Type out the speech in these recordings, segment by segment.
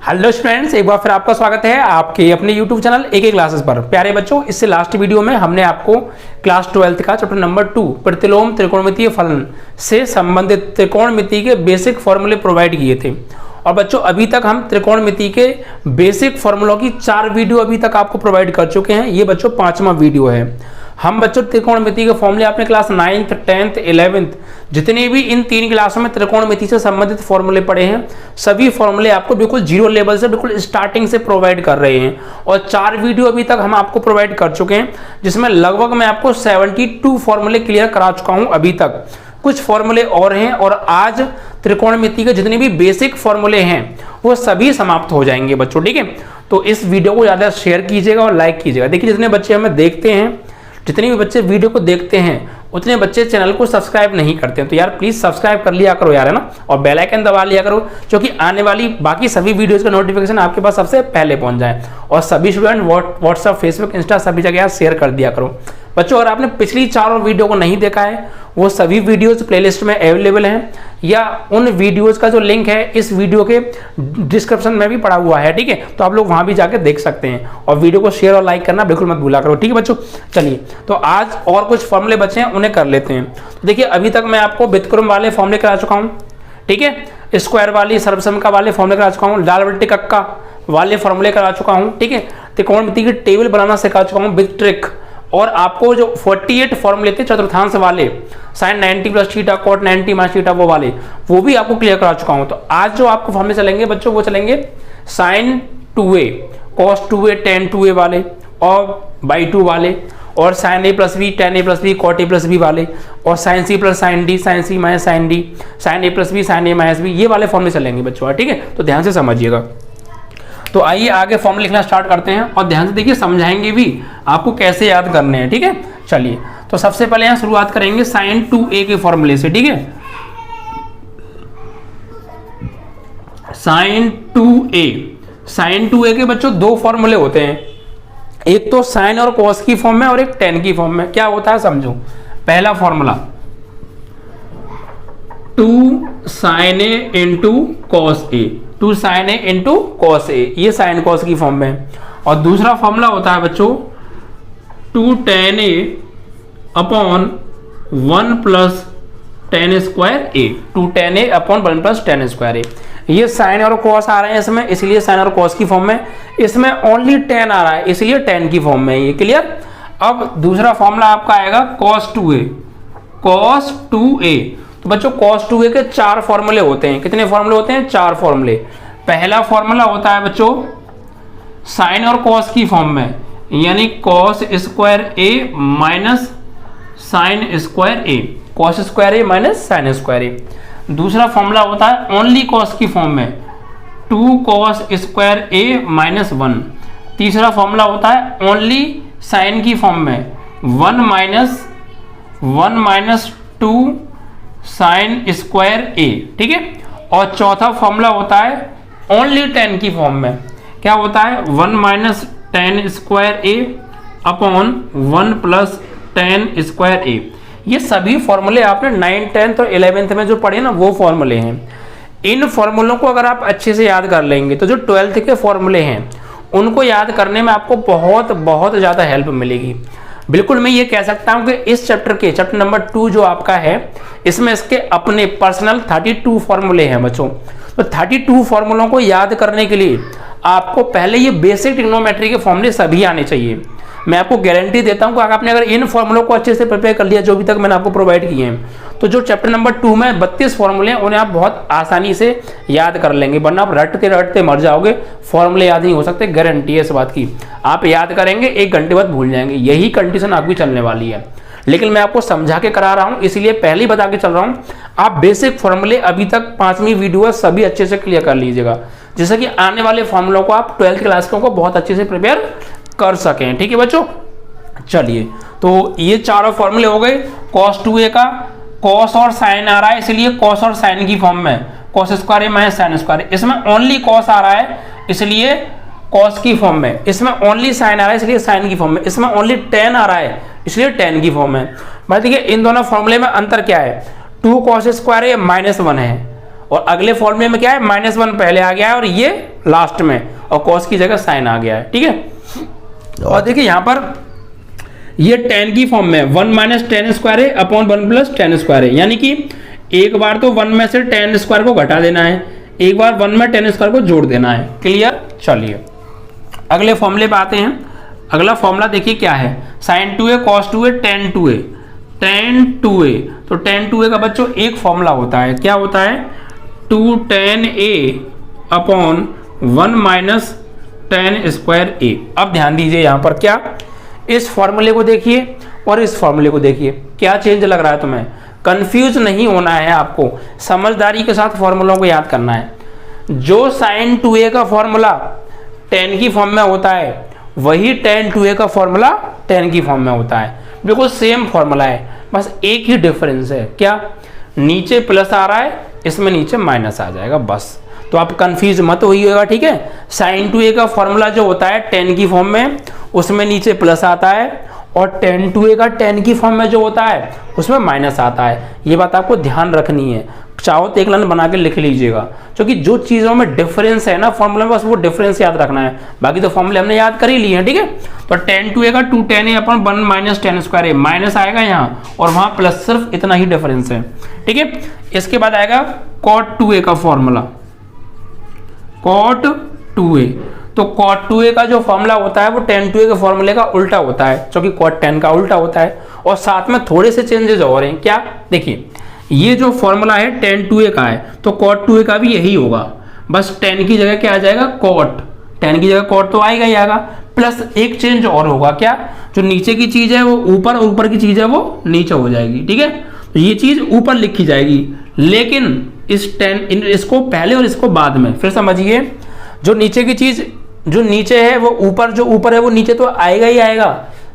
Hello students, एक बार फिर आपका स्वागत है आपके अपने YouTube चैनल AK क्लासेस पर। प्यारे बच्चों, इससे लास्ट वीडियो में हमने आपको क्लास 12th का चैप्टर नंबर 2 प्रतिलोम त्रिकोणमितीय फलन से संबंधित त्रिकोणमिति के बेसिक फॉर्मूले प्रोवाइड किए थे। और बच्चों, अभी तक हम त्रिकोणमिति के बेसिक फॉर्मूलों की 4 वीडियो अभी तक आपको प्रोवाइड कर चुके हैं। ये बच्चों 5वां वीडियो है। हम बच्चों त्रिकोणमिति के फॉर्मूले आपने क्लास 9th, 10th, 11th जितने भी इन 3 क्लासों में त्रिकोणमिति से संबंधित फॉर्मूले पढ़े हैं, सभी फॉर्मूले आपको बिल्कुल जीरो लेवल से बिल्कुल स्टार्टिंग से प्रोवाइड कर रहे हैं। और 4 वीडियो अभी तक हम आपको प्रोवाइड कर चुके हैं, जिसमें लगभग मैं आपको 72 फॉर्मूले क्लियर करा चुका हूं। अभी तक कुछ फॉर्मूले और हैं और आज त्रिकोणमिति के जितने भी बेसिक फॉर्मूले हैं वो सभी समाप्त हो जाएंगे बच्चों। ठीक है, तो इस वीडियो को ज़्यादा शेयर कीजिएगा और लाइक कीजिएगा। देखिए, जितने बच्चे हमें देखते हैं, जितने भी बच्चे वीडियो को देखते हैं, उतने बच्चे चैनल को सब्सक्राइब नहीं करते हैं। तो यार प्लीज सब्सक्राइब कर लिया करो यार, है ना, और बेल आइकन दबा लिया करो, क्योंकि आने वाली बाकी सभी वीडियोस का नोटिफिकेशन आपके पास सबसे पहले पहुंच जाए। और सभी स्टूडेंट व्हाट्सएप, फेसबुक, इंस्टा सभी जगह यार शेयर कर दिया करो। बच्चों, अगर आपने पिछली 4 वीडियो को नहीं देखा है, वो सभी वीडियोस प्लेलिस्ट में अवेलेबल हैं, या उन वीडियोस का जो लिंक है इस वीडियो के डिस्क्रिप्शन में भी पड़ा हुआ है। ठीक है, तो आप लोग वहां भी जाके देख सकते हैं। और वीडियो को शेयर और लाइक करना बिल्कुल मत भूला करो। ठीक है बच्चों, चलिए तो आज और कुछ फॉर्मूले बचे हैं, उन्हें कर लेते हैं। तो देखिए, अभी तक मैं आपको व्युत्क्रम वाले फॉर्मूले करा चुका हूँ। ठीक है, स्क्वायर वाली, सर्वसम वाले फॉर्मूले करा चुका हूँ, डाल बट्टी कक्का वाले फॉर्मूले करा चुका हूँ। ठीक है, त्रिकोणमिति की टेबल बनाना सिखा चुका हूँ विद ट्रिक। और आपको जो 48 फॉर्मूले थे चतुर्थांश वाले, sin 90 plus theta, cot 90 minus theta, वो वाले वो भी आपको क्लियर करा चुका हूं। तो आज जो आपको फॉर्मूले चलेंगे बच्चों, वो चलेंगे sin 2a, cos 2a, tan 2a वाले, और बाई 2 वाले, और sin a plus B, tan a plus B, cot a plus B वाले, और sin c plus sin d, sin c minus sin d, sin a plus B, sin a minus B, ये वाले फॉर्मूले चलेंगे बच्चों। ठीक है, तो ध्यान से समझिएगा। तो आइए आगे फॉर्मूले लिखना स्टार्ट करते हैं, और ध्यान से देखिए, समझाएंगे भी आपको कैसे याद करने हैं। ठीक है, चलिए तो सबसे पहले यहां शुरुआत करेंगे sin 2a के फॉर्मूले से। ठीक है, sin 2a के बच्चों 2 फॉर्मूले होते हैं, एक तो साइन और कॉस की फॉर्म में और एक tan की फॉर्म में। क्या होता है समझो। पहला formula 2 sin a into cos a, 2 sin a into cos a, ये साइन कॉस की फॉर्म में। और दूसरा फॉर्मूला होता है बच्चों 2 tan a upon 1 plus tan square a, 2 tan a upon 1 plus tan square a। ये साइन और कॉस आ रहे हैं इसमें, इसलिए साइन और कॉस की फॉर्म में। इसमें ओनली tan आ रहा है, इसलिए tan की फॉर्म में। ये क्लियर। अब दूसरा फॉर्मूला आपका आएगा cos 2a, cos 2a। तो बच्चों cos 2a के 4 फॉर्मूले होते हैं। कितने फॉर्मूले होते हैं? 4 फॉर्मूले। पहला फॉर्मूला होता है बच्चों साइन और कॉस की फॉर्म में, यानी cos square a minus sine square a, cos square a minus sine square a। दूसरा फॉर्मूला होता है ओनली cos की फॉर्म में, 2 cos स्क्वायर a माइनस 1। तीसरा फॉर्मूला होता है ओनली साइन की फॉर्म में, 1 माइनस 2 साइन स्क्वायर a। ठीक है, और चौथा फॉर्मूला होता है ओनली tan की फॉर्म में। क्या होता है? 1 minus tan square a upon 1 plus tan square a। ये सभी फॉर्मूले आपने 9th, 10th और 11th में जो पढ़े ना, वो फॉर्मूले हैं। इन फॉर्मूलों को अगर आप अच्छे से याद कर लेंगे तो जो 12th के फॉर्मूले हैं उनको याद करने में आपको बहुत बहुत ज़्यादा हेल्प मिलेगी। बिल्कुल मैं ये कह सकता हूँ कि इस चैप्टर नंबर 2 जो आपका है, इसमें इसके अपने पर्सनल 32 फॉर्मूले हैं बच्चों। तो 32 फॉर्मूलों को याद करने के लिए आपको पहले ये बेसिक ट्रिग्नोमेट्री के फॉर्मूले सभी आने चाहिए। मैं आपको गारंटी देता हूं कि आपने अगर इन फॉर्मूलों को अच्छे से प्रिपेयर कर लिया, जो भी तक मैंने आपको प्रोवाइड किए हैं, तो जो चैप्टर नंबर 2 में 32 फॉर्मूले हैं उन्हें आप बहुत आसानी से याद कर लेंगे। वरना आप रटते रटते मर जाओगे, फॉर्मूले याद नहीं हो सकते। गारंटी है इस बात की। आप याद करेंगे, 1 घंटे बाद भूल जाएंगे। यही कंडीशन आपकी चलने वाली है। लेकिन मैं आपको समझा के करा रहा हूं, इसलिए पहले ही बता के चल रहा हूं, आप बेसिक फॉर्मूले अभी तक 5वीं वीडियो है सभी अच्छे से क्लियर कर लीजिएगा, जिससे कि आने वाले फॉर्मूलों को आप 12th क्लास को बहुत अच्छे से प्रिपेयर कर सकें। ठीक है बच्चों, चलिए तो ये चारों फॉर्मूले हो गए। cos 2a का cos और sin आ रहा है, इसलिए cos और sin की फॉर्म में, cos square a minus sin square. इसमें ओनली cos आ रहा है, इसलिए cos की फॉर्म में। इसमें ओनली sin आ रहा है, इसलिए sin की फॉर्म में। इसमें ओनली tan आ रहा है, इसलिए tan की फॉर्म में। भाई देखिए, इन दोनों फॉर्मूले में अंतर क्या है? 2 cos स्क्वायर a माइनस 1 है, और अगले फॉर्मूले में क्या है, -1 पहले आ गया है और ये लास्ट में, और कॉस की जगह साइन आ गया है, ठीक है। और देखिए यहां पर ये tan की फॉर्म में 1 माइनस tan स्क्वायर है अपॉन 1 प्लस tan स्क्वायर है, यानी कि एक बार तो 1 में से tan स्क्वायर को घटा देना है, एक बार 1 में tan स्क्वायर को जोड़ देना है। क्लियर। चलिए अगले फॉर्मूले पे आते हैं। अगला फॉर्मूला देखिए क्या है, sin 2a cos 2a tan 2a, tan 2a, तो tan 2a का बच्चों एक फॉर्मूला होता है, क्या होता है, 2 tan a upon 1 minus tan square a। अब ध्यान दीजिए यहां पर क्या, इस फॉर्मूले को देखिए और इस फॉर्मूले को देखिए, क्या चेंज लग रहा है तुम्हें, कंफ्यूज नहीं होना है आपको, समझदारी के साथ फॉर्मूलों को याद करना है। जो sin 2a का फॉर्मूला tan की फॉर्म में होता है वही tan 2a का फॉर्मूला tan की फॉर्म में होता है, बिल्कुल सेम फॉर्मूला है, बस एक ही डिफरेंस है, क्या, नीचे प्लस आ रहा है, इसमें नीचे माइनस आ जाएगा बस। तो आप कंफ्यूज मत होइएगा, ठीक है। sin 2a का फॉर्मूला जो होता है tan की फॉर्म में, उसमें नीचे प्लस आता है, और tan 2a का tan की फॉर्म में जो होता है उसमें माइनस आता है। ये बात आपको ध्यान रखनी है, चाहो तो एक लाइन बना के लिख लीजिएगा, क्योंकि जो चीज़ों में डिफरेंस है ना फॉर्मूला में, बस वो डिफरेंस याद रखना है, बाकी तो फॉर्मूले हमने याद कर ही लिए हैं, ठीक है। तो tan 2a का 2 tan a upon 1 minus tan square है, माइनस आएगा यहाँ और वहाँ प्लस, सिर्फ इतना ही डिफरेंस है, ठीक है। इसके बाद आएगा cot 2a का फॉर्मूला, cot 2a, तो cot 2a का जो फॉर्मूला होता है वो tan 2a के फॉर्मूले का उल्टा होता है, क्योंकि cot tan का उल्टा होता है। और साथ में थोड़े से चेंजेस और हैं, क्या, देखिए ये जो फॉर्मूला है tan 2a का है, तो cot 2a का भी यही होगा, बस tan की जगह क्या आ जाएगा, cot, tan की जगह cot तो आएगा ही आएगा, प्लस एक चेंज और होगा, क्या, जो नीचे की चीज है वो ऊपर, ऊपर की चीज है वो नीचे हो जाएगी, ठीक है। तो ये चीज ऊपर लिखी जाएगी, लेकिन इस इसको पहले और इसको बाद में। फिर समझिए, जो नीचे की चीज जो नीचे है वो ऊपर, जो ऊपर है वो नीचे तो आएगा ही आएगा,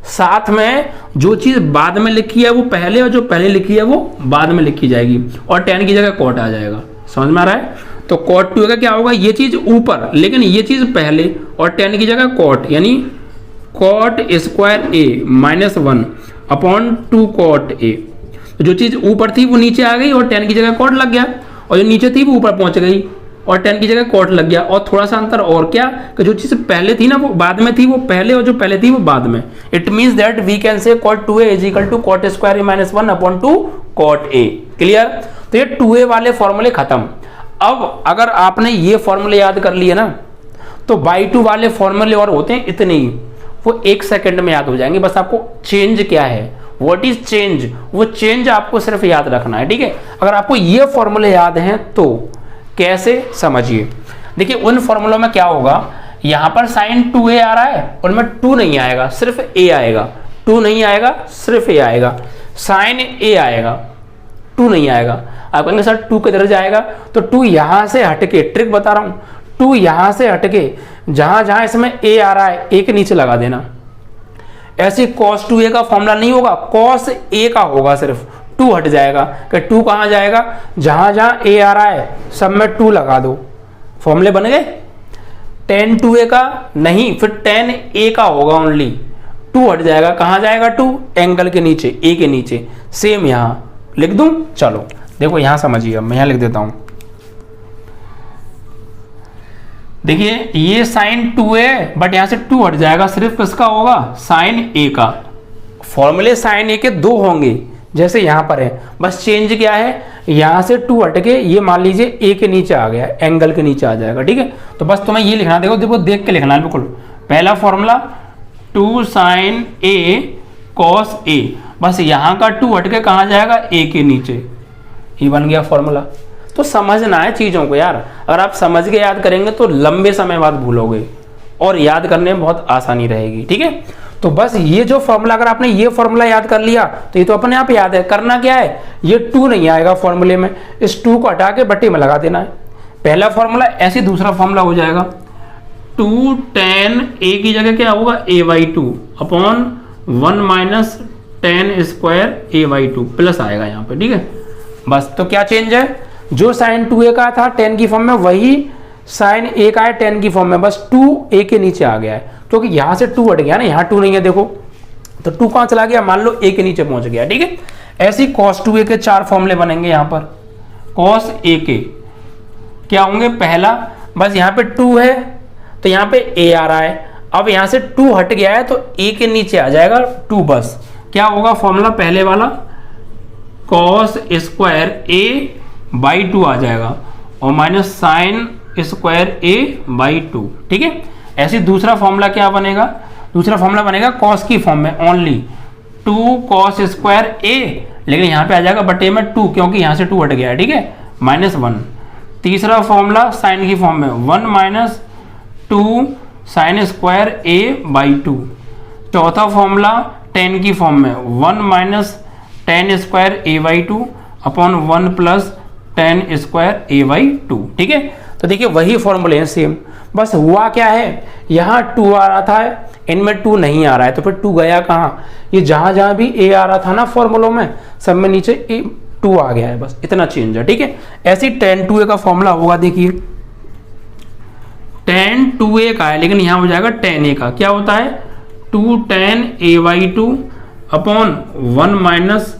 साथ में जो चीज बाद में लिखी है वो पहले, और जो पहले लिखी है वो बाद में लिखी जाएगी, और tan की जगह cot आ जाएगा। समझ में आ रहा है। तो cot 2a का क्या होगा, ये चीज ऊपर लेकिन ये चीज पहले, और tan की जगह cot, यानी cot square a minus 1 upon 2 cot a। तो जो चीज ऊपर थी वो नीचे आ गई और tan की जगह cot लग गया, और जो नीचे थी वो ऊपर पहुंच गई और tan की जगह cot लग गया। और थोड़ा सा अंतर और, क्या, कि जो चीज पहले थी ना वो बाद में थी, वो पहले, और जो पहले थी वो बाद में। It means that we can say cot 2a is equal to cot square a minus 1 upon 2 cot a। Clear. तो ये 2a वाले फॉर्मूले खत्म। अब अगर आपने ये फॉर्मूले याद कर लिए ना, तो बाई 2 वाले फॉर्मूले और होते हैं इतने ही, वो 1 सेकंड में याद हो जाएंगे। बस आपको चेंज क्या है, व्हाट इज चेंज, वो चेंज आपको सिर्फ याद रखना है, ठीक है। अगर आपको ये फॉर्मूले याद हैं तो कैसे, समझिए। देखिए उन फॉर्मूलों में क्या होगा, यहां पर sin 2a आ रहा है, उनमें 2 नहीं आएगा, सिर्फ a आएगा, 2 नहीं आएगा, सिर्फ a आएगा। sin a आएगा, 2 नहीं आएगा। आप कहेंगे सर 2 किधर जाएगा, तो 2 यहां से हटके, ट्रिक बता रहा हूं, 2 यहां से हटके जहां जहां इसमें a आ रहा है a के नीचे लगा देना। ऐसे cos 2a का फॉर्मूला नहीं होगा, cos a का होगा, सिर्फ 2 हट जाएगा। कि 2 कहां जाएगा, जहां जहां a आ रहा है सब में 2 लगा दो, फॉर्मूले बन गए। tan 2a का नहीं, फिर tan a का होगा ओनली, 2 हट जाएगा, कहां जाएगा 2, एंगल के नीचे, a के नीचे। सेम यहां लिख दूं, चलो देखो यहां समझिए, मैं यहां लिख देता हूं। देखिए ये sin 2a, बट यहां से 2 हट जाएगा, सिर्फ किसका होगा, sin a का। फॉर्मूले sin a के 2 होंगे जैसे यहां पर है, बस चेंज क्या है, यहां से 2 हट के ये मान लीजिए a के नीचे आ गया, एंगल के नीचे आ जाएगा, ठीक है। तो बस तुम्हें ये लिखना, देखो देखो देख के लिखना है बिल्कुल। पहला formula 2 sin a cos a, बस यहां का 2 हट के कहां जाएगा, a के नीचे, ये बन गया फॉर्मूला। तो समझना है चीजों को यार, अगर आप समझ के याद करेंगे तो लंबे समय बाद भूलोगे और याद करने में बहुत आसानी रहेगी, ठीक है। तो बस ये जो फॉर्मूला, अगर आपने ये फॉर्मूला याद कर लिया तो ये तो अपने आप याद है। करना क्या है, ये 2 नहीं आएगा फॉर्मूले में, इस 2 को हटा के बट्टी में लगा देना है, पहला फॉर्मूला। ऐसे दूसरा फॉर्मूला हो जाएगा 2 tan a की जगह क्या होगा, a/2 upon 1 minus tan square a/2 plus आएगा यहाँ पे, ठीक है। बस तो क्या चेंज है, जो sin 2a का था tan की फॉर्म में, वही sin a का है tan की फॉर्म में, बस 2 a के नीचे आ गया है, क्योंकि यहां से 2 हट गया ना, यहाँ 2 नहीं है, देखो तो 2 कहां चला गया, मान लो a के नीचे पहुंच गया, ठीक है। ऐसे ही cos 2a के 4 फॉर्मूले बनेंगे यहाँ पर। cos a के क्या होंगे, पहला बस यहाँ पे 2 है तो यहाँ पे a आ रहा है, अब यहाँ से 2 हट गया है तो a के नीचे आ जाएगा 2 बस। क्या होगा फॉर्मूला पहले वाला, cos स्क्वायर a बाई 2 आ जाएगा और minus sine square a by 2। ठीक है, ऐसे दूसरा फॉर्मूला क्या बनेगा, दूसरा फॉर्मूला बनेगा cos की फॉर्म में ओनली 2 cos स्क्वायर a, लेकिन यहाँ पे आ जाएगा बटे में 2 क्योंकि यहाँ से 2 हट गया है। ठीक है, माइनस 1। तीसरा फॉर्मूला साइन की फॉर्म में 1 minus 2 sine square a by 2। चौथा फॉर्मूला tan की फॉर्म में 1 minus tan square a by 2 upon 1 plus tan square a by 2। ठीक है, तो देखिए वही फॉर्मूले हैं सेम, बस हुआ क्या है, यहाँ 2 आ रहा था, इनमें 2 नहीं आ रहा है तो फिर 2 गया कहाँ, ये जहाँ जहाँ भी a आ रहा था ना फॉर्मूलों में सब में नीचे 2 आ गया है, बस इतना चेंज है। ठीक है, ऐसे ही tan 2a का फॉर्मूला होगा, देखिए tan 2a का है लेकिन यहाँ हो जाएगा tan a का, क्या होता है 2 tan a by 2 upon 1 minus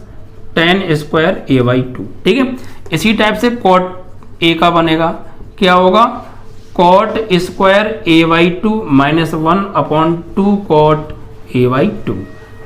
tan square a by 2। ठीक है, इसी टाइप से cot a का बनेगा, क्या होगा cot square a by 2 minus 1 upon 2 cot a by 2।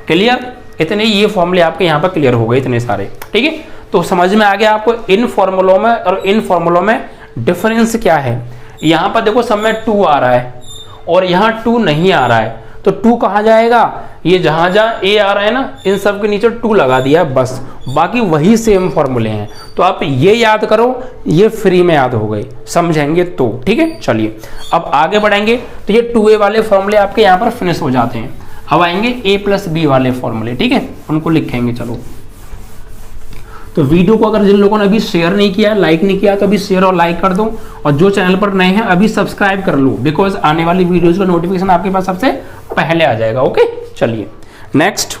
Clear, इतने ये फॉर्मूले आपके यहाँ पर क्लियर हो गए इतने सारे। ठीक है, तो समझ में आ गया आपको इन फॉर्मूलों में और इन फॉर्मूलों में डिफरेंस क्या है। यहाँ पर देखो सब में 2 आ रहा है और यहाँ 2 नहीं आ रहा है, तो 2 कहाँ जाएगा, ये जहाँ जहाँ a आ रहा है ना इन सब के नीचे 2 लगा दिया बस, बाकी वही सेम फॉर्मूले हैं। तो आप ये याद करो, ये फ्री में याद हो गई, समझेंगे तो। ठीक है, चलिए अब आगे बढ़ेंगे, तो ये 2a वाले फॉर्मूले आपके यहाँ पर फिनिश हो जाते हैं। अब आएंगे a प्लस b वाले फॉर्मूले। ठीक है, उनको लिखेंगे। चलो, तो वीडियो को अगर जिन लोगों ने अभी शेयर नहीं किया, लाइक नहीं किया, तो अभी शेयर और लाइक कर दो, और जो चैनल पर नए हैं अभी सब्सक्राइब कर लो, बिकॉज आने वाली वीडियोज का नोटिफिकेशन आपके पास सबसे पहले आ जाएगा। ओके, चलिए नेक्स्ट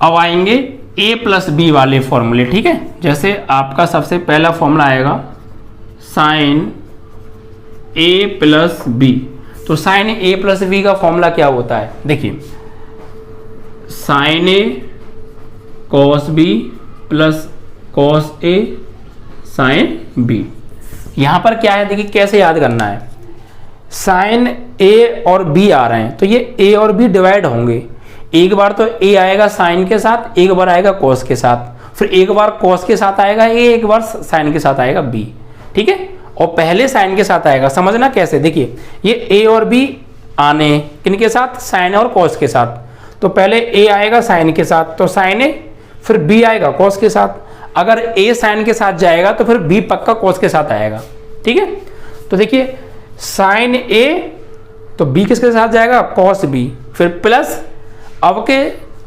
अब आएंगे a प्लस बी वाले फॉर्मूले। ठीक है, जैसे आपका सबसे पहला फॉर्मूला आएगा साइन a प्लस बी, तो साइन a प्लस बी का फॉर्मूला क्या होता है, देखिए sine a cos b plus cos a sine b। यहां पर क्या है, देखिए कैसे याद करना है, साइन a और b आ रहे हैं तो ये a और b डिवाइड होंगे, एक बार तो a आएगा साइन के साथ, एक बार आएगा कॉस के साथ, फिर एक बार कॉस के साथ आएगा a, एक बार साइन के साथ आएगा b। ठीक है, और पहले साइन के साथ आएगा, समझना कैसे, देखिए ये a और b आने किनके साथ, साइन और कॉस के साथ, तो पहले a आएगा साइन के साथ तो साइन a, फिर b आएगा कॉस के साथ, अगर a साइन के साथ जाएगा तो फिर b पक्का कॉस के साथ आएगा। ठीक है, तो देखिए साइन a तो b किसके साथ जाएगा, कॉस b, फिर प्लस अब के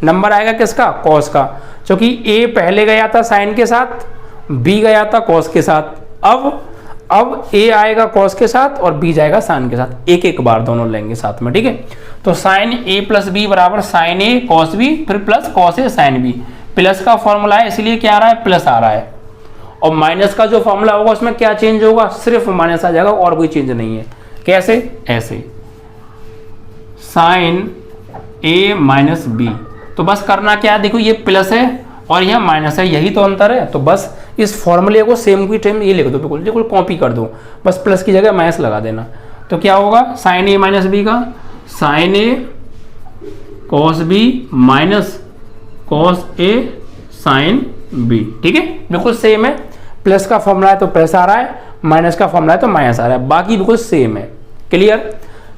नंबर आएगा किसका, कॉस का, क्योंकि a पहले गया था साइन के साथ, b गया था कॉस के साथ, अब a आएगा कॉस के साथ और b जाएगा साइन के साथ, एक एक बार दोनों लेंगे साथ में। ठीक है, तो साइन a प्लस बी बराबर साइन a कॉस b फिर plus cos a sine b, plus का फॉर्मूला है इसलिए क्या आ रहा है, प्लस आ रहा है, और माइनस का जो फॉर्मूला होगा उसमें क्या चेंज होगा, सिर्फ माइनस आ जाएगा और कोई चेंज नहीं है। कैसे, ऐसे साइन a माइनस बी, तो बस करना क्या है, देखो ये प्लस है और यहाँ माइनस है, यही तो अंतर है, तो बस इस फॉर्मूले को सेम की सेम ये लिख दो, बिल्कुल कॉपी कर दो, बस प्लस की जगह माइनस लगा देना, तो क्या होगा साइन a माइनस बी का sine a cos b minus cos a sine b। ठीक है, बिल्कुल सेम है, प्लस का फॉर्मूला है तो प्लस आ रहा है, माइनस का फॉर्मूला है तो माइनस आ रहा है, बाकी बिल्कुल सेम है। क्लियर,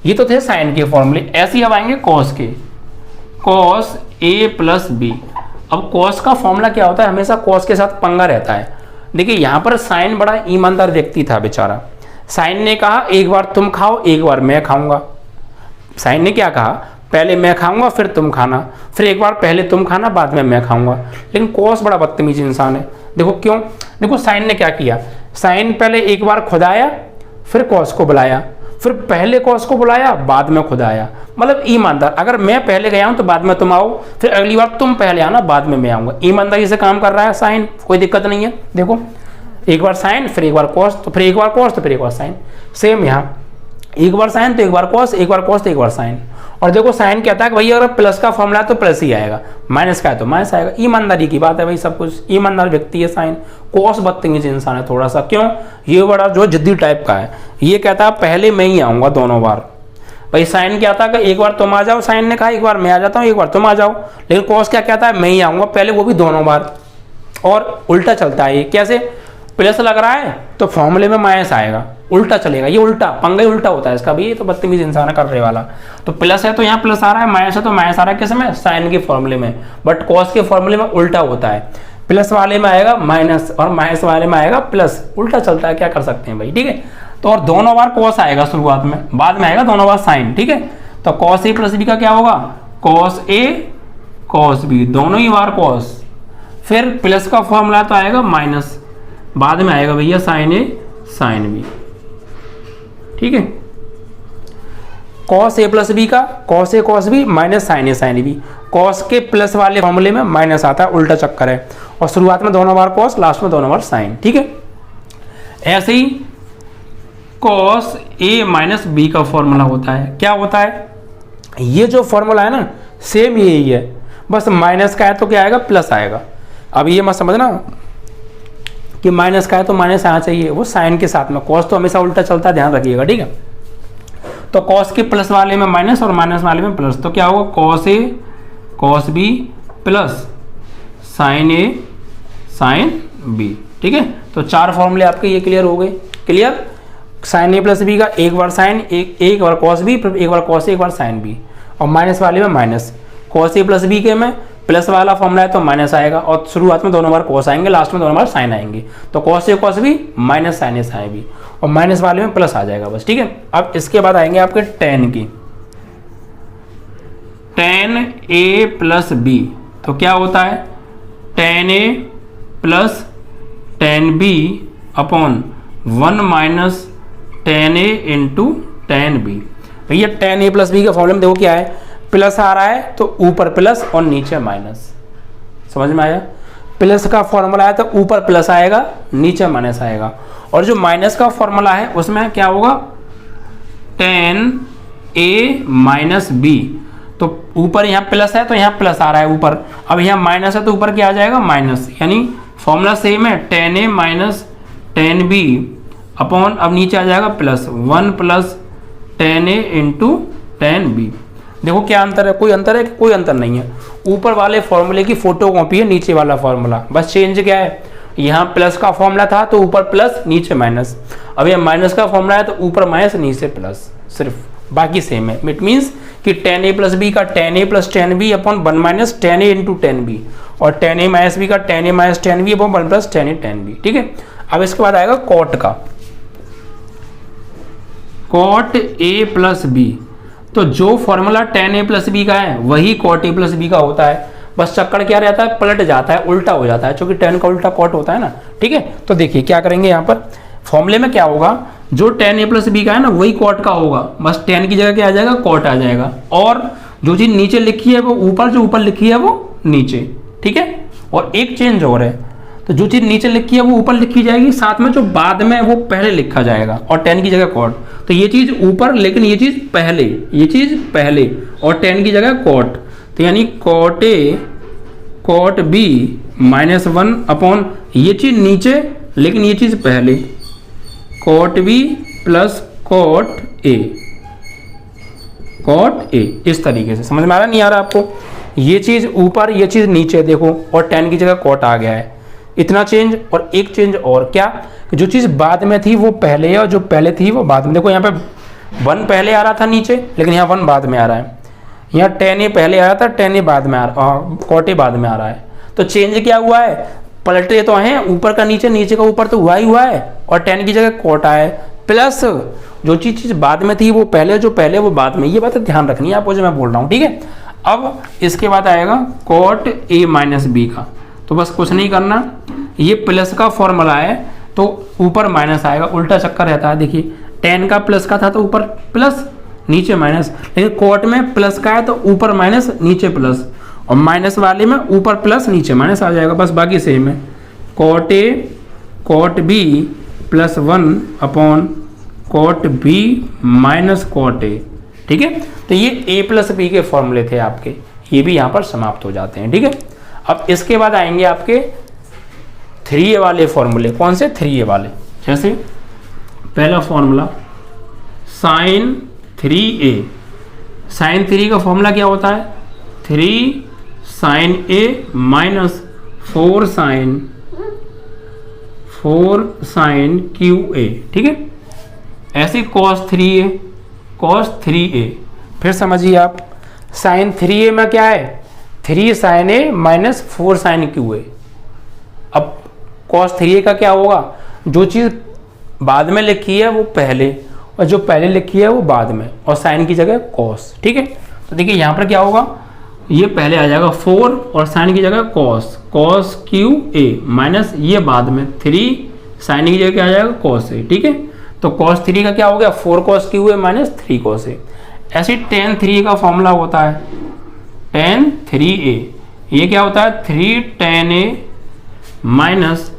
ये तो थे साइन के फॉर्मूले। ऐसे ही अब आएंगे कॉस के, कॉस a प्लस बी। अब कॉस का फॉर्मूला क्या होता है, हमेशा कॉस के साथ पंगा रहता है। देखिए यहाँ पर साइन बड़ा ईमानदार व्यक्ति था बेचारा, साइन ने कहा एक बार तुम खाओ एक बार मैं खाऊंगा, साइन ने क्या कहा, पहले मैं खाऊंगा फिर तुम खाना, फिर एक बार पहले तुम खाना बाद में मैं खाऊंगा, लेकिन कॉस बड़ा बदतमीज इंसान है। देखो क्यों, देखो साइन ने क्या किया, साइन पहले एक बार खुद आया फिर कॉस को बुलाया, फिर पहले कॉस को बुलाया बाद में खुद आया, मतलब ईमानदार, अगर मैं पहले गया हूं तो बाद में तुम आओ, फिर अगली बार तुम पहले आना बाद में मैं आऊंगा, ईमानदारी से काम कर रहा है साइन, कोई दिक्कत नहीं है। देखो एक बार साइन फिर एक बार कॉस, तो फिर एक बार कॉस तो फिर एक बार साइन, सेम यहाँ एक बार साइन तो एक बार कॉस, एक बार कॉस तो एक बार साइन, और देखो साइन कहता है कि भैया अगर प्लस का फॉर्मूला है तो प्लस ही आएगा, माइनस का है तो माइनस आएगा। ईमानदारी की बात है भाई, सब कुछ ईमानदार व्यक्ति है साइन। कॉस बदतमीज इंसान है थोड़ा सा, क्यों? ये बड़ा जो जिद्दी टाइप का है, ये कहता है पहले मैं ही आऊँगा दोनों बार। भाई साइन क्या था कि एक बार तुम आ जाओ, साइन ने कहा एक बार मैं आ जाता हूँ, एक बार तुम आ जाओ। लेकिन कॉस क्या कहता है मैं ही आऊँगा पहले, वो भी दोनों बार। और उल्टा चलता है ये, कैसे? प्लस लग रहा है तो फॉर्मूले में माइनस आएगा, उल्टा चलेगा। ये उल्टा पंगा ही उल्टा होता है इसका भी, ये तो बदतमीज इंसान है कर रहे वाला। तो प्लस है तो यहाँ प्लस आ रहा है, माइनस है तो माइनस आ रहा है, किस में? साइन के फॉर्मूले में। बट कॉस के फॉर्मूले में उल्टा होता है, प्लस वाले में आएगा माइनस और माइनस वाले में आएगा प्लस, उल्टा चलता है, क्या कर सकते हैं भाई, ठीक है। तो और दोनों बार कॉस आएगा शुरुआत में, बाद में आएगा दोनों बार साइन, ठीक है। तो कॉस ए प्लस बी का क्या होगा? कॉस ए कॉस बी, दोनों ही बार कॉस। फिर प्लस का फॉर्मूला तो आएगा माइनस, बाद में आएगा भैया साइन ए साइन बी, ठीक है। कॉस ए प्लस बी का cos A cos B minus sign A sine B. Cos के प्लस वाले फॉर्मूले में माइनस आता है, उल्टा चक्कर है। और शुरुआत में दोनों बार कॉस, लास्ट में दोनों बार साइन, ठीक है। ऐसे ही कॉस ए माइनस बी का फॉर्मूला होता है, क्या होता है? ये जो फॉर्मूला है ना सेम यही है, बस माइनस का है तो क्या आएगा? प्लस आएगा। अब ये मत समझना कि माइनस का है तो माइनस आना चाहिए, वो साइन के साथ में। कॉस तो हमेशा उल्टा चलता है, ध्यान रखिएगा, ठीक है। तो कॉस के प्लस वाले में माइनस और माइनस वाले में प्लस, तो क्या होगा? Cos A cos B plus sign A sine B, ठीक है। तो चार फॉर्मूले आपके ये क्लियर हो गए। क्लियर? साइन ए प्लस बी का एक बार साइन, एक बार कॉस बी, एक बार कॉस ए, एक बार साइन बी। और माइनस वाले में minus, cos A plus B के में प्लस वाला फॉर्मूला है तो माइनस आएगा, और शुरुआत में दोनों बार कॉस आएंगे, लास्ट में दोनों बार साइन आएंगे। तो cos A cos B minus sign A sine B, और माइनस वाले में प्लस आ जाएगा बस, ठीक है। अब इसके बाद आएंगे आपके टेन की, टेन ए प्लस बी। तो क्या होता है? Tan A plus tan B upon 1 minus tan A into tan B. भैया टेन ए प्लस बी का फॉर्मूला में देखो क्या है, प्लस आ रहा है तो ऊपर प्लस और नीचे माइनस। समझ में आया? प्लस का फॉर्मूला है तो ऊपर प्लस आएगा, नीचे माइनस आएगा। और जो माइनस का फॉर्मूला है उसमें क्या होगा? Ten A minus B. तो ऊपर यहाँ प्लस है तो यहाँ प्लस आ रहा है ऊपर, अब यहाँ माइनस है तो ऊपर क्या आ जाएगा? माइनस। यानी फॉर्मूला सेम है, tan A minus tan B upon, अब नीचे आ जाएगा plus 1 plus tan A into tan B. देखो क्या अंतर है? कोई अंतर है? कोई अंतर नहीं है। ऊपर वाले फॉर्मूले की फोटो कॉपी है नीचे वाला फॉर्मूला, बस चेंज क्या है? यहाँ प्लस का फॉर्मूला था तो ऊपर प्लस नीचे माइनस, अब यहाँ माइनस का फॉर्मूला है तो ऊपर माइनस नीचे प्लस, सिर्फ, बाकी सेम है। इट मीन्स कि टेन ए प्लस बी का tan A plus tan B upon 1 minus tan A into tan B, और टेन ए माइनस बी का tan A minus tan B upon 1 plus tan A tan B, ठीक है। अब इसके बाद आएगा cot का, कॉट ए प्लस बी। तो जो formula tan A plus B का है वही कॉट ए प्लस बी का होता है, बस चक्कर क्या रहता है? पलट जाता है, उल्टा हो जाता है, क्योंकि टेन का उल्टा कॉट होता है ना, ठीक है। तो देखिए क्या करेंगे यहाँ पर, फॉर्मूले में क्या होगा? जो टेन ए प्लस बी का है ना वही कॉट का होगा, बस टेन की जगह क्या आ जाएगा? कॉट आ जाएगा। और जो चीज नीचे लिखी है वो ऊपर, जो ऊपर लिखी है वो नीचे, ठीक है। और एक चेंज और है, तो जो चीज नीचे लिखी है वो ऊपर लिखी जाएगी, साथ में जो बाद में वो पहले लिखा जाएगा, और टेन की जगह कॉट। तो ये चीज ऊपर लेकिन ये चीज पहले, ये चीज पहले, और टेन की जगह कॉट। तो यानी cot A cot B minus 1 upon, ये चीज नीचे लेकिन ये चीज पहले, cot B plus cot A, cot A. इस तरीके से समझ में आ रहा नहीं आ रहा आपको? ये चीज ऊपर, ये चीज नीचे, देखो, और टेन की जगह कॉट आ गया है। इतना चेंज, और एक चेंज और, क्या? जो चीज बाद में थी वो पहले है, और जो पहले थी वो बाद में। देखो यहाँ पे 1 पहले आ रहा था नीचे, लेकिन यहाँ 1 बाद में आ रहा है। यहाँ टेन ए पहले आ रहा था, टेन ए बाद में आ रहा, कॉट ए बाद में आ रहा है। तो चेंज क्या हुआ है? पलटे तो हैं, ऊपर का नीचे, नीचे का ऊपर तो हुआ ही हुआ है, और टेन की जगह कॉट आया है। प्लस जो चीज बाद में थी वो पहले, जो पहले वो बाद में। ये बात ध्यान रखनी है आपको जो मैं बोल रहा हूँ, ठीक है। अब इसके बाद आएगा कॉट ए माइनस बी का। तो बस कुछ नहीं करना, ये प्लस का फॉर्मूला है तो ऊपर माइनस आएगा, उल्टा चक्कर रहता है। देखिए टेन का प्लस का था तो ऊपर प्लस नीचे माइनस, लेकिन कॉट में प्लस का है तो ऊपर माइनस नीचे प्लस, और माइनस वाले में ऊपर प्लस नीचे माइनस आ जाएगा, बस बाकी सेम है। Cot A cot B plus 1 upon cot B minus cot A, ठीक है। तो ये ए प्लस बी के फॉर्मूले थे आपके, ये भी यहाँ पर समाप्त हो जाते हैं। ठीक है, अब इसके बाद आएंगे आपके 3a वाले फॉर्मूले। कौन से? 3a वाले। जैसे पहला फॉर्मूला साइन 3a, साइन 3 का फॉर्मूला क्या होता है? 3 sine a minus 4 sine QA। ठीक है, ऐसे cos 3a। फिर समझिए आप, साइन 3a में क्या है? 3 sine a minus 4 sine QA। अब cos 3a का क्या होगा? जो चीज़ बाद में लिखी है वो पहले, और जो पहले लिखी है वो बाद में, और साइन की जगह cos। ठीक है, तो देखिए यहाँ पर क्या होगा, ये पहले आ जाएगा 4 और साइन की जगह cos QA माइनस ये बाद में 3 साइन की जगह क्या आ जाएगा? cos A। ठीक है, तो cos 3 का क्या हो गया? 4 cos QA minus 3 cos A। ऐसे tan 3 का फॉर्मूला होता है tan 3a, ये क्या होता है? 3 tan A minus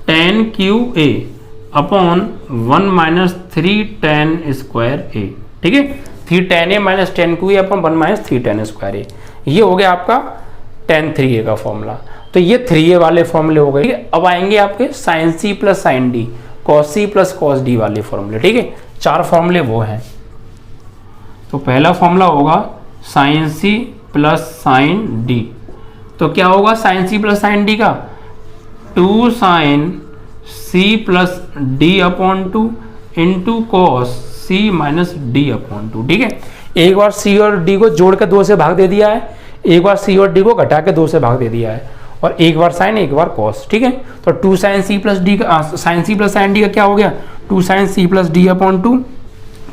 tan QA upon 1 minus 3 tan square A। ठीक है, 3 tan A minus tan QA upon 1 minus 3 tan square A। ये हो गया आपका tan 3a का फॉर्मूला। तो ये 3a वाले फॉर्मूले हो गए। अब आएंगे आपके sin C plus sin D, cos C plus cos D वाले फॉर्मूले। ठीक है, 4 फॉर्मूले वो हैं। तो पहला फॉर्मूला होगा sin C plus sin D। तो क्या होगा sin C plus sin D का? 2 sin C plus D upon 2 into cos C minus D upon 2। ठीक है, एक बार C और D को जोड़ के 2 से भाग दे दिया है, एक बार C और D को घटा के 2 से भाग दे दिया है, और एक बार साइन एक बार cos। ठीक है, तो 2 sin C प्लस D का sin C plus sin D का क्या हो गया? 2 sin C plus D upon 2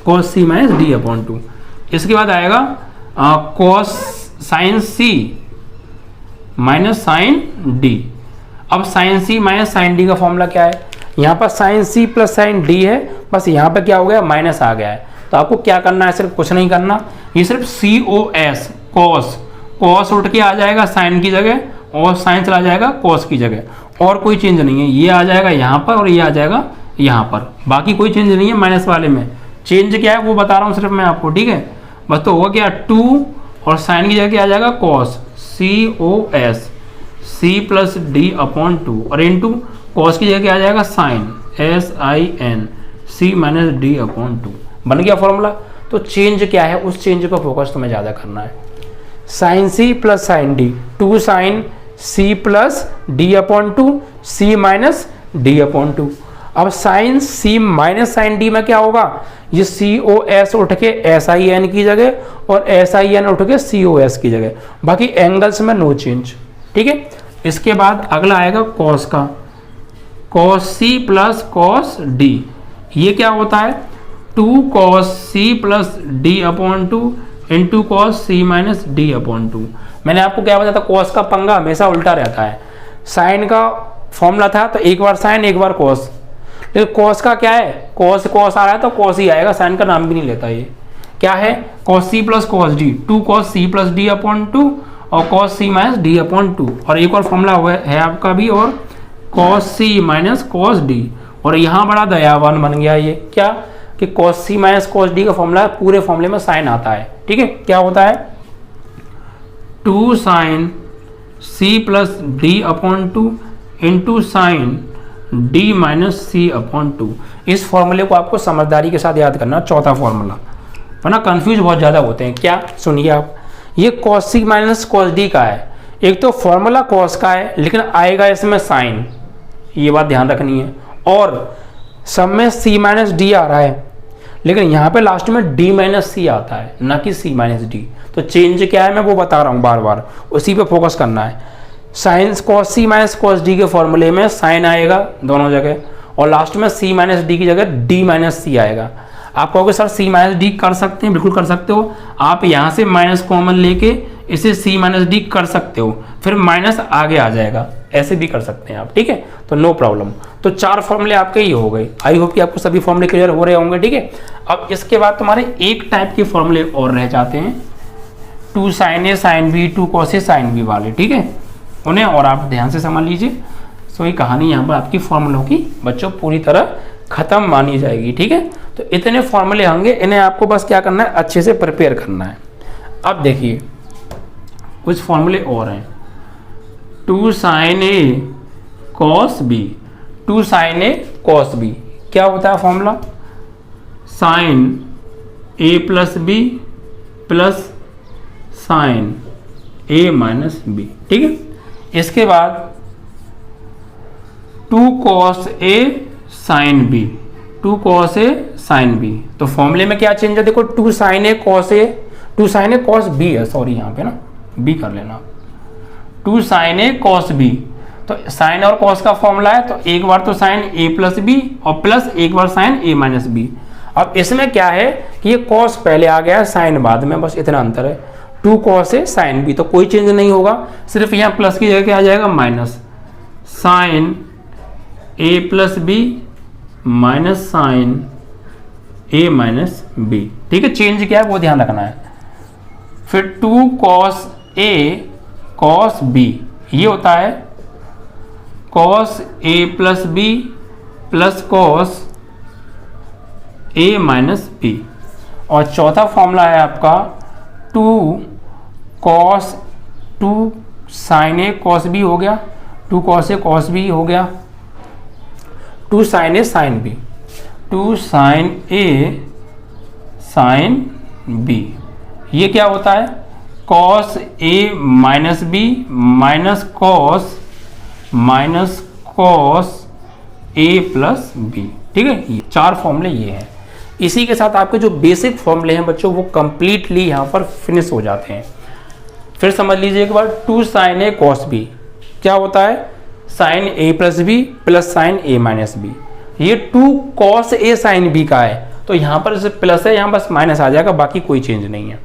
cos C minus D upon 2। इसके बाद आएगा cos sin C minus sin D। अब sin C minus sin D का फॉर्मूला क्या है? यहाँ पर sin C plus sin D है, बस यहाँ पर क्या हो गया? माइनस आ गया है। तो आपको क्या करना है? सिर्फ कुछ नहीं करना, ये सिर्फ cos उठ के आ जाएगा sin की जगह, और sin चला जाएगा cos की जगह, और कोई चेंज नहीं है। ये आ जाएगा यहाँ पर और ये आ जाएगा यहाँ पर, बाकी कोई चेंज नहीं है माइनस वाले में। चेंज क्या है वो बता रहा हूँ सिर्फ मैं आपको। ठीक है, बस तो होगा क्या? 2 और sin की जगह क्या आ जाएगा? cos C plus D upon 2, और इंटू cos की जगह क्या आ जाएगा? sin C minus D upon 2। बन गया फॉर्मूला। तो चेंज क्या है, उस चेंज पर फोकस तुम्हें ज़्यादा करना है। sin C plus sin D, 2 sin C plus D upon 2 C minus D upon 2। अब sin C minus sin D में क्या होगा? ये COS उठ के SIN की जगह, और SIN उठ के COS की जगह, बाकी एंगल्स में नो चेंज। ठीक है, इसके बाद अगला आएगा cos का, cos C plus cos D। ये क्या होता है? 2 cos C plus D upon 2 into cos C minus D upon 2। मैंने आपको क्या बताया था? cos का पंगा हमेशा उल्टा रहता है। साइन का फॉर्मूला था तो एक बार साइन एक बार cos, लेकिन cos का क्या है? cos आ रहा है तो cos ही आएगा, साइन का नाम भी नहीं लेता। ये क्या है? cos C plus cos D, 2 cos C plus D upon 2 और cos C minus D upon 2। और एक और फॉर्मूला है आपका भी, और cos C minus cos D। और यहाँ बड़ा दयावान बन गया ये, क्या कि cos C minus cos D का फॉर्मूला पूरे फॉर्मूले में साइन आता है। ठीक है, क्या होता है? 2 sin C plus D upon 2 into sine D minus C upon 2। इस फॉर्मूले को आपको समझदारी के साथ याद करना। चौथा फॉर्मूला, वरना कंफ्यूज बहुत ज़्यादा होते हैं। क्या? सुनिए आप, ये cos C minus cos D का है। एक तो फॉर्मूला cos का है, लेकिन आएगा इसमें साइन, ये बात ध्यान रखनी है। और सब में C माइनस D आ रहा है, लेकिन यहाँ पे लास्ट में D माइनस C आता है, ना कि C माइनस D। तो चेंज क्या है मैं वो बता रहा हूँ बार बार, उसी पे फोकस करना है। Sine cos C minus cos D के फॉर्मूले में साइन आएगा दोनों जगह, और लास्ट में C माइनस D की जगह D माइनस C आएगा। आप कहोगे सर C माइनस D कर सकते हैं, बिल्कुल कर सकते हो। आप यहाँ से माइनस कॉमन लेके इसे C माइनस D कर सकते हो, फिर माइनस आगे आ जाएगा, ऐसे भी कर सकते हैं आप। ठीक है, तो नो प्रॉब्लम। तो 4 फॉर्मूले आपके ये हो गए। आई होप कि आपको सभी फॉर्मूले क्लियर हो रहे होंगे। ठीक है, अब इसके बाद तुम्हारे एक टाइप के फॉर्मूले और रह जाते हैं, 2 sin A sin B 2 cos A sin B वाले। ठीक है, उन्हें और आप ध्यान से समझ लीजिए। सो ये कहानी यहाँ पर आपकी फॉर्मूलों की बच्चों पूरी तरह खत्म मानी जाएगी। ठीक है, तो इतने फॉर्मूले होंगे, इन्हें आपको बस क्या करना है, अच्छे से प्रिपेयर करना है। अब देखिए कुछ फॉर्मूले और हैं। 2 sin A cos B, 2 sin A cos B क्या होता है formula, sin A plus B plus sin A minus B. ठीक है, इसके बाद 2 cos A sin B, 2 cos A sin B। तो फॉर्मूले में क्या चेंज है, देखो 2 sin A cos A, 2 sin A cos B है, सॉरी यहाँ पे ना B कर लेना, 2 sin A cos B। तो साइन और कॉस का फॉर्मूला है, तो एक बार तो साइन A प्लस बी और प्लस एक बार साइन A माइनस बी। अब इसमें क्या है कि ये कॉस पहले आ गया है, साइन बाद में, बस इतना अंतर है। 2 cos A sin B, तो कोई चेंज नहीं होगा, सिर्फ यहाँ प्लस की जगह क्या आ जाएगा, minus sine A plus B minus sine A minus B. ठीक है, चेंज क्या है वो ध्यान रखना है। फिर 2 cos A cos B, ये होता है cos A plus B plus cos A minus B. और चौथा फॉर्मूला है आपका 2 sin A cos B हो गया, 2 cos A cos B हो गया, 2 sin A sin B, 2 sin A sin B। ये क्या होता है, cos A minus B minus cos A plus B. ठीक है, ये 4 फॉर्मूले ये हैं। इसी के साथ आपके जो बेसिक फॉर्मूले हैं बच्चों वो कंप्लीटली यहाँ पर फिनिश हो जाते हैं। फिर समझ लीजिए एक बार 2 sin A cos B क्या होता है, sin A plus B plus sin A minus B. ये 2 cos A sin B का है, तो यहाँ पर जैसे प्लस है यहाँ बस माइनस आ जाएगा, बाकी कोई चेंज नहीं है।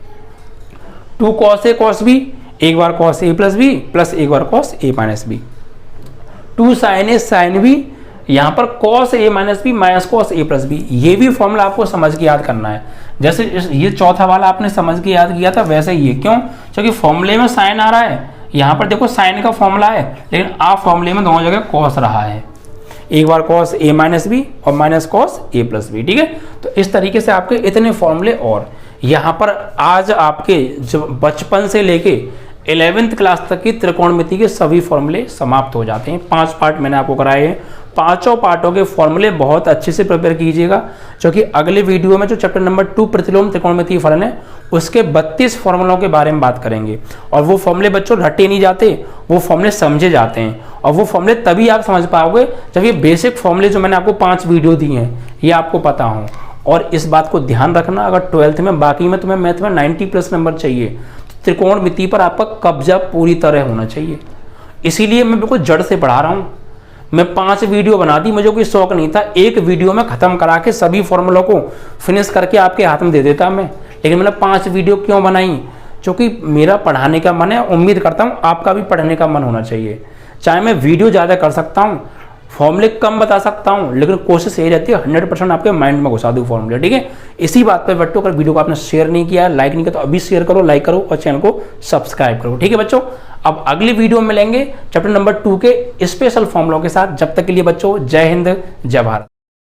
2 cos A cos B, एक बार cos A plus B plus एक बार cos A minus B. 2 sin A sin B, यहाँ पर cos A minus B minus cos A plus B. ये भी फॉर्मूला आपको समझ के याद करना है। जैसे ये चौथा वाला आपने समझ के याद किया था, वैसे ही ये क्यों, क्योंकि फॉर्मूले में साइन आ रहा है, यहाँ पर देखो साइन का फॉर्मूला है, लेकिन आप फॉर्मूले में दोनों जगह cos रहा है, एक बार cos A माइनस बी और minus cos A plus B. ठीक है, तो इस तरीके से आपके इतने फॉर्मूले। और यहाँ पर आज आपके जो बचपन से लेके 11th क्लास तक की त्रिकोणमिति के सभी फॉर्मूले समाप्त हो जाते हैं। 5 पार्ट मैंने आपको कराए हैं, पांचों पार्टों के फॉर्मूले बहुत अच्छे से प्रिपेयर कीजिएगा, क्योंकि अगले वीडियो में जो चैप्टर नंबर 2 प्रतिलोम त्रिकोणमितीय फलन है उसके 32 फॉर्मूलों के बारे में बात करेंगे। और वो फॉर्मूले बच्चों रटे नहीं जाते, वो फॉर्मूले समझे जाते हैं, और वो फॉर्मूले तभी आप समझ पाओगे जब ये बेसिक फॉर्मूले जो मैंने आपको 5 वीडियो दिए हैं ये आपको पता हो। और इस बात को ध्यान रखना, अगर 12th में बाकी में तुम्हें मैथ में 90+ नंबर चाहिए तो त्रिकोणमिति पर आपका कब्जा पूरी तरह होना चाहिए। इसीलिए मैं बिल्कुल जड़ से पढ़ा रहा हूँ। मैं 5 वीडियो बना दी, मुझे कोई शौक नहीं था एक वीडियो में खत्म करा के सभी फॉर्मूलों को फिनिश करके आपके हाथ में दे देता मैं, लेकिन मैंने 5 वीडियो क्यों बनाई, क्योंकि मेरा पढ़ाने का मन है, उम्मीद करता हूँ आपका भी पढ़ने का मन होना चाहिए। चाहे मैं वीडियो ज़्यादा कर सकता हूँ, फॉर्मूले कम बता सकता हूँ, लेकिन कोशिश यही रहती है 100% आपके माइंड में घुसा दूँ फॉर्मूले। ठीक है, इसी बात पर बच्चों अगर वीडियो को आपने शेयर नहीं किया, लाइक नहीं किया, तो अभी शेयर करो, लाइक करो और चैनल को सब्सक्राइब करो। ठीक है बच्चों, अब अगली वीडियो में मिलेंगे चैप्टर नंबर 2 के स्पेशल फॉर्मूलों के साथ। जब तक के लिए बच्चों जय हिंद जय भारत।